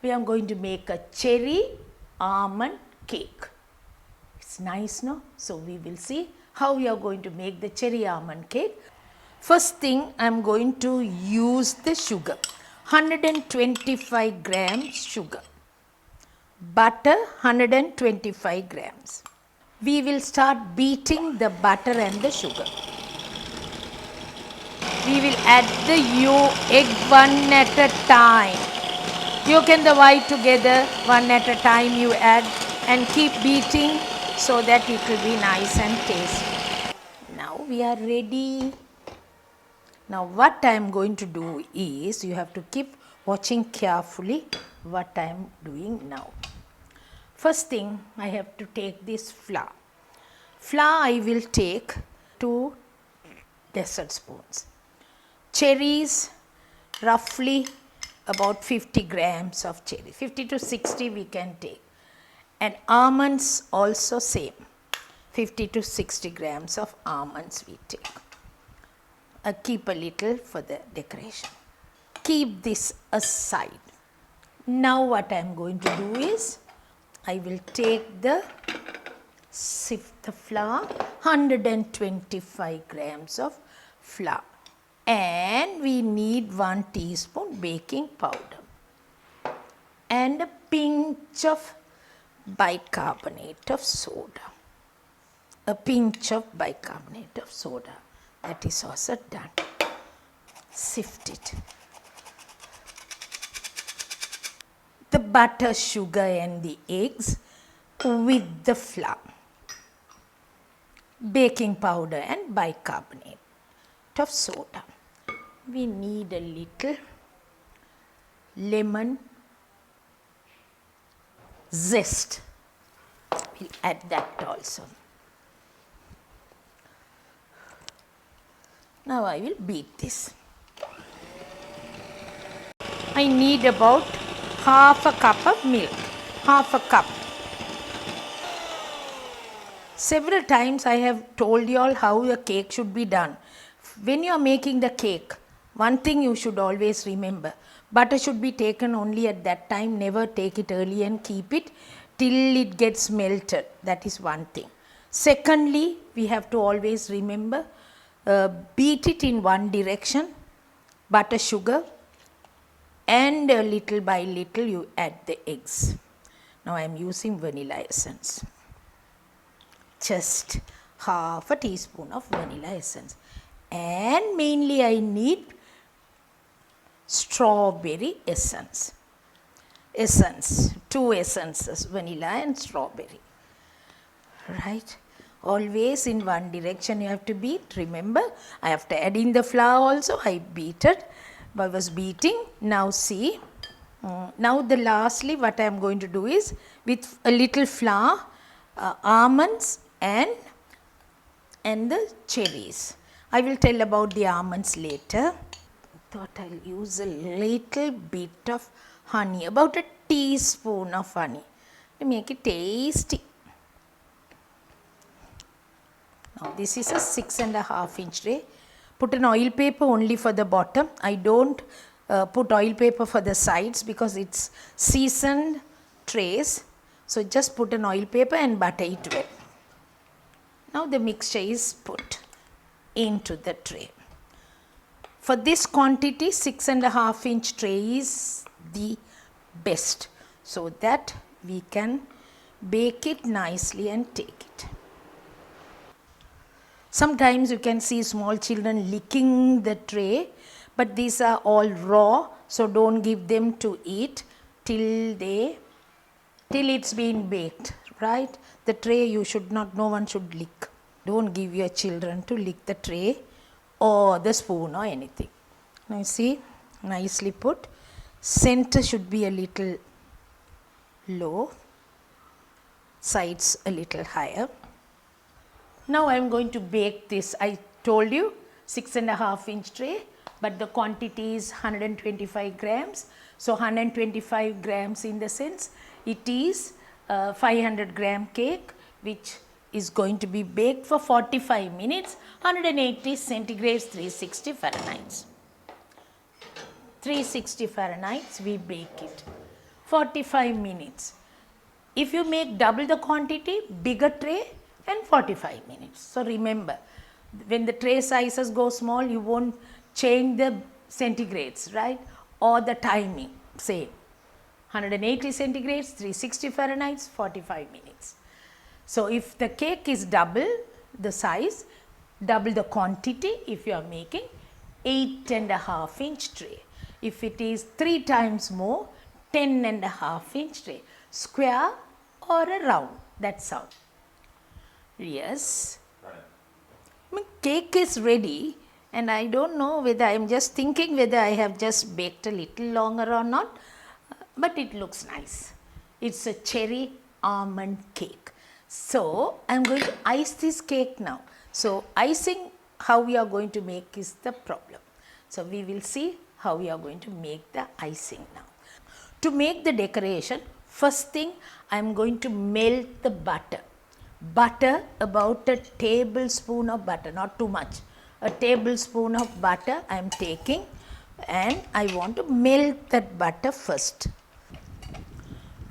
we are going to make a cherry almond cake. It's nice, no? So we will see how we are going to make the cherry almond cake. First thing, I am going to use the sugar. 125 grams sugar. Butter 125 grams. We will start beating the butter and the sugar. We will add the egg one at a time. Yolk and the white together, one at a time you add and keep beating so that it will be nice and tasty. Now we are ready. Now what I am going to do is, you have to keep watching carefully what I am doing now. First thing, I have to take this flour. Flour I will take 2 dessert spoons. Cherries, roughly about 50 grams of cherry. 50 to 60 we can take. And almonds also same. 50 to 60 grams of almonds we take. Keep a little for the decoration. Keep this aside. Now what I am going to do is, I will take sift the flour, 125 grams of flour, and we need 1 teaspoon baking powder and a pinch of bicarbonate of soda. A pinch of bicarbonate of soda. That is also done. Sift it. The butter, sugar and the eggs with the flour, baking powder and bicarbonate of soda. We need a little lemon zest. We'll add that also. Now I will beat this. I need about half a cup of milk, half a cup. Several times I have told you all how the cake should be done. When you are making the cake, one thing you should always remember, butter should be taken only at that time, never take it early and keep it till it gets melted. That is one thing. Secondly, we have to always remember, beat it in one direction, butter, sugar, and little by little you add the eggs. Now I am using vanilla essence. Just half a teaspoon of vanilla essence. And mainly I need strawberry essence. 2 essences, vanilla and strawberry. Right? Always in one direction you have to beat. Remember, I have to add in the flour also. I was beating. Now see, now lastly what I am going to do is, with a little flour, almonds and the cherries. I will tell about the almonds later. I thought I will use a little bit of honey, about a teaspoon of honey to make it tasty. Now this is a 6.5 inch tray. Put an oil paper only for the bottom. I don't put oil paper for the sides because it's seasoned trays. So just put an oil paper and butter it well. Now the mixture is put into the tray. For this quantity, 6.5 inch tray is the best, so that we can bake it nicely and take it. Sometimes you can see small children licking the tray, but these are all raw, so don't give them to eat till it's been baked, right? The tray no one should lick. Don't give your children to lick the tray or the spoon or anything. Now you see, nicely put. Center should be a little low, sides a little higher. Now I am going to bake this. I told you 6.5 inch tray, but the quantity is 125 grams. So 125 grams in the sense, it is 500 gram cake, which is going to be baked for 45 minutes, 180 centigrades, 360 Fahrenheit. 360 Fahrenheit we bake it. 45 minutes. If you make double the quantity, bigger tray, and 45 minutes. So remember, when the tray sizes go small, you won't change the centigrades, right? Or the timing, same. 180 centigrades, 360 Fahrenheit, 45 minutes. So if the cake is double the size, double the quantity, if you are making 8.5-inch tray. If it is 3 times more, 10.5-inch tray, square or a round, that's how. Yes. Cake is ready, and I don't know whether I am just thinking whether I have just baked a little longer or not, but it looks nice. It's a cherry almond cake. So I am going to ice this cake now. So icing, how we are going to make is the problem. So we will see how we are going to make the icing now. To make the decoration, first thing I am going to melt the butter. Butter, about a tablespoon of butter, not too much. A tablespoon of butter I am taking, and I want to melt that butter first.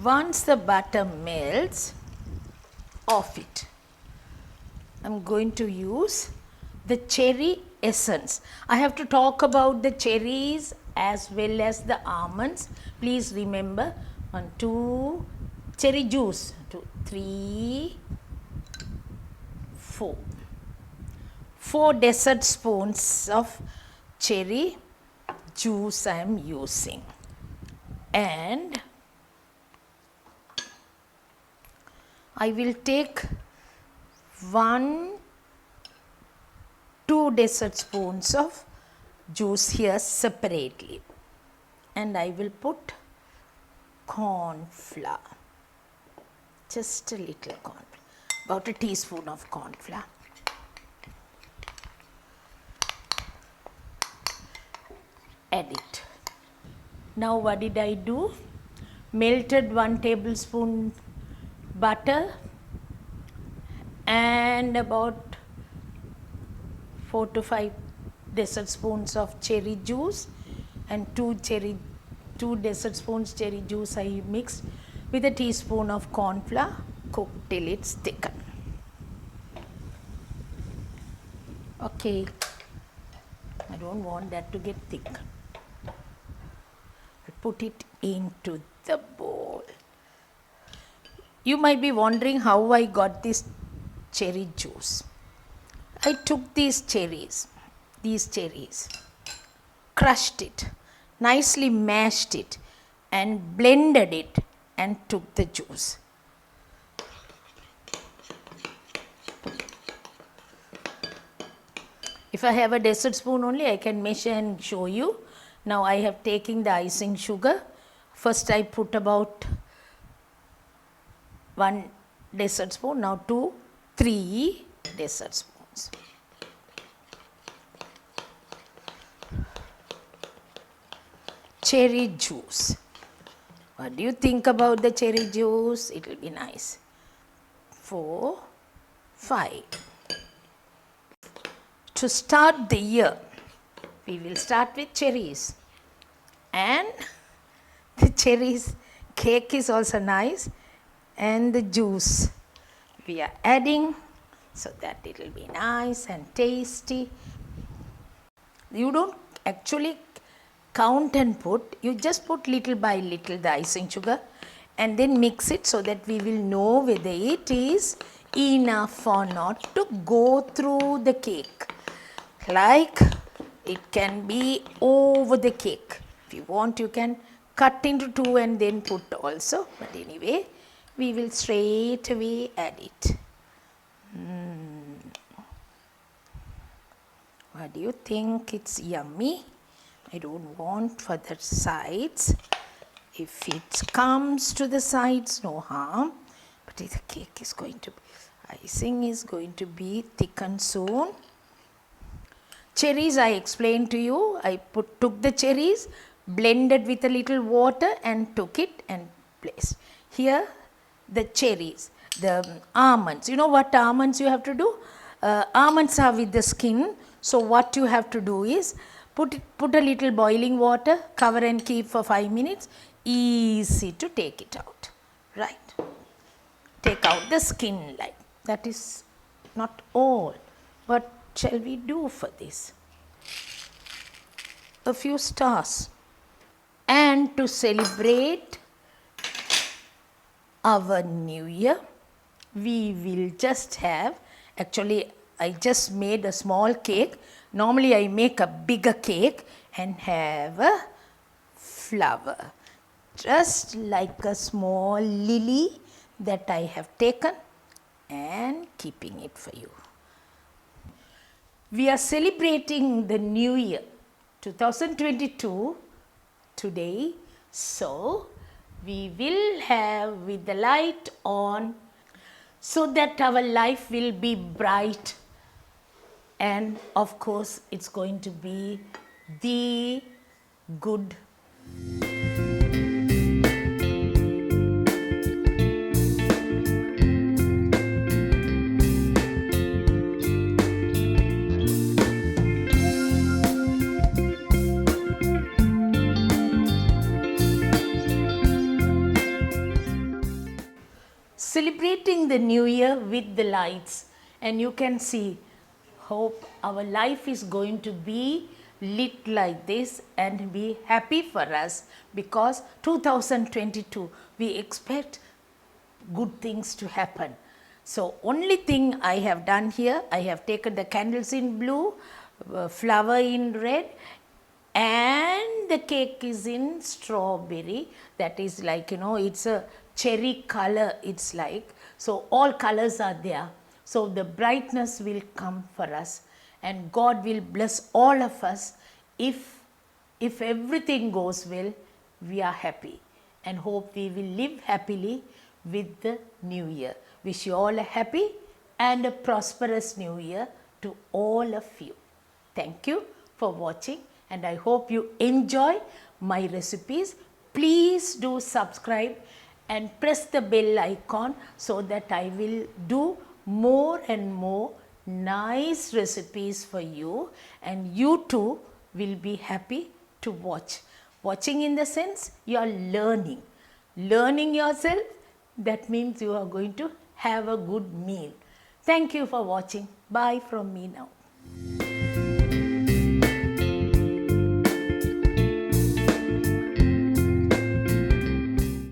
Once the butter melts, off it. I am going to use the cherry essence. I have to talk about the cherries as well as the almonds. Please remember, 1, 2, cherry juice, 2, 3, 4. 4 dessert spoons of cherry juice I am using, and I will take 2 dessert spoons of juice here separately, and I will put corn flour, just a little corn flour, about a teaspoon of corn flour. Add it. Now what did I do? Melted 1 tablespoon butter and about 4 to 5 dessert spoons of cherry juice, and 2 dessert spoons cherry juice I mixed with a teaspoon of corn flour. Cook till it's thickened. Okay, I don't want that to get thick. Put it into the bowl. You might be wondering how I got this cherry juice. I took these cherries, crushed it, nicely mashed it, and blended it, and took the juice. If I have a dessert spoon only, I can measure and show you. Now I have taken the icing sugar. First I put about 1 dessert spoon, now 2, 3 dessert spoons. Cherry juice. What do you think about the cherry juice? It will be nice. 4, 5. To start the year, we will start with cherries, and the cherries cake is also nice, and the juice we are adding so that it will be nice and tasty. You don't actually count and put, you just put little by little the icing sugar and then mix it so that we will know whether it is enough or not to go through the cake. Like it can be over the cake. If you want, you can cut into 2 and then put also. But anyway, we will straight away add it. What do you think? It's yummy. I don't want for the sides. If it comes to the sides, no harm. But the cake is going to be, icing is going to be thickened soon. Cherries I explained to you. I took the cherries, blended with a little water and took it and placed. Here the cherries, the almonds. You know what almonds you have to do? Almonds are with the skin. So what you have to do is put a little boiling water, cover and keep for 5 minutes. easy to take it out, right? Take out the skin like that is not all. What shall we do for this? A few stars. And to celebrate our new year, we will just have, actually I just made a small cake. Normally I make a bigger cake and have a flower, just like a small lily that I have taken and keeping it for you. We are celebrating the new year 2022 today, so we will have with the light on so that our life will be bright, and of course it's going to be the good. Celebrating the new year with the lights, and you can see, hope our life is going to be lit like this and be happy for us, because 2022 we expect good things to happen. So only thing I have done here, I have taken the candles in blue, flower in red, and the cake is in strawberry. That is like, it's a cherry color, it's like. So all colors are there. So the brightness will come for us, and God will bless all of us. If everything goes well, we are happy and hope we will live happily with the new year. Wish you all a happy and a prosperous new year to all of you. Thank you for watching, and I hope you enjoy my recipes. Please do subscribe and press the bell icon so that I will do more and more nice recipes for you, and you too will be happy to watch. Watching in the sense you are learning yourself. That means you are going to have a good meal. Thank you for watching. Bye from me now.